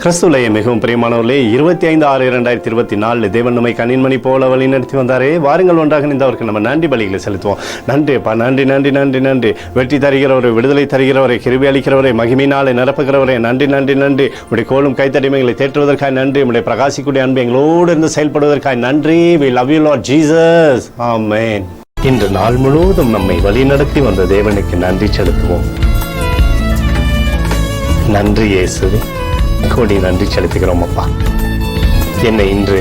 கிறிஸ்துவிலே மிகவும் பிரியமானவர்களே, 25/6/2024 தேவன் நம்மை கண்ணின்மணி போல வழி நடத்தி வந்தாரே. வாருங்கள் ஒன்றாக நின்றவருக்கு நம்ம நன்றி பலிகளை செலுத்துவோம். நன்றி அப்பா, நன்றி நன்றி நன்றி நன்றி. வெற்றி தருகிறவரை, விடுதலை தருகிறவரை, கிருபை அளிக்கிறவரை, மகிமையினாலே நிரப்புகிறவரை நன்றி நன்றி நன்றி. உடைய கோலும் கைத்தடிமைகளை தேற்றுவதற்காக நன்றி. உடைய பிரகாசிக்கூடிய அன்பு எங்களோடு இருந்து செயல்படுவதற்காக நன்றி. We love you Lord Jesus. Amen. இன்று நாள் முழுவதும் நம்மை வழிநடத்தி வந்த தேவனுக்கு நன்றி செலுத்துவோம். நன்றி இயேசுவே, கோடி நன்றி செலுத்துகிறோம் அப்பா. என்னை இன்று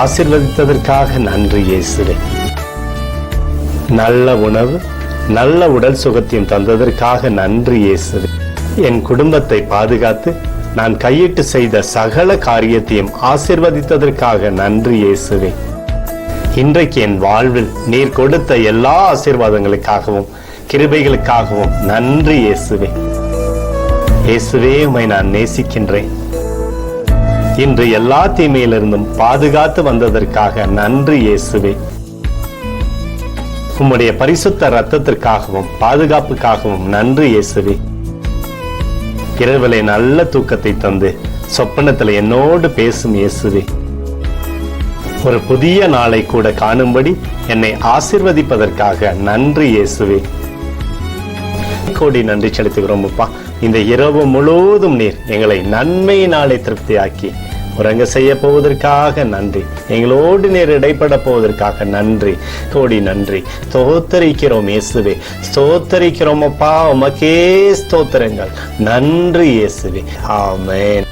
ஆசீர்வதித்ததற்காக நன்றி இயேசுவே. நல்ல உணவு, நல்ல உடல் சுகத்தையும் தந்ததற்காக நன்றி இயேசுவே. என் குடும்பத்தை பாதுகாத்து நான் கையிட்டு செய்த சகல காரியத்தையும் ஆசீர்வதித்ததற்காக நன்றி இயேசுவே. இன்றைக்கு என் வாழ்வில் நீர் கொடுத்த எல்லா ஆசீர்வாதங்களுக்காகவும் கிருபைகளுக்காகவும் நன்றி இயேசுவே. இயேசுவே, உம்மை நான் நேசிக்கின்றேன். இன்று எல்லா தீமையிலிருந்தும் பாதுகாத்து வந்ததற்காக நன்றி இயேசுவே. உம்முடைய பரிசுத்த இரத்தத்திற்காகவும் பாதுகாப்புக்காகவும் நன்றி இயேசுவே. இரவிலே நல்ல தூக்கத்தை தந்து சொப்பனத்தில் என்னோடு பேசும் இயேசுவே. ஒரு புதிய நாளை கூட காணும்படி என்னை ஆசீர்வதிப்பதற்காக நன்றி இயேசுவே. கோடி நன்றி செலுத்துகிறோம் அப்பா. இந்த இரவு முழுவதும் நீர் எங்களை நன்மையினாலே திருப்தியாக்கி உறங்க செய்ய போவதற்காக நன்றி. எங்களோடு நீர் இடைப்பட போவதற்காக நன்றி. கோடி நன்றி. ஸ்தோத்தரிக்கிறோம் இயேசுவே, ஸ்தோத்தரிக்கிறோம் அப்பா. உமக்கே ஸ்தோத்திரங்கள். நன்றி இயேசுவே. ஆமென்.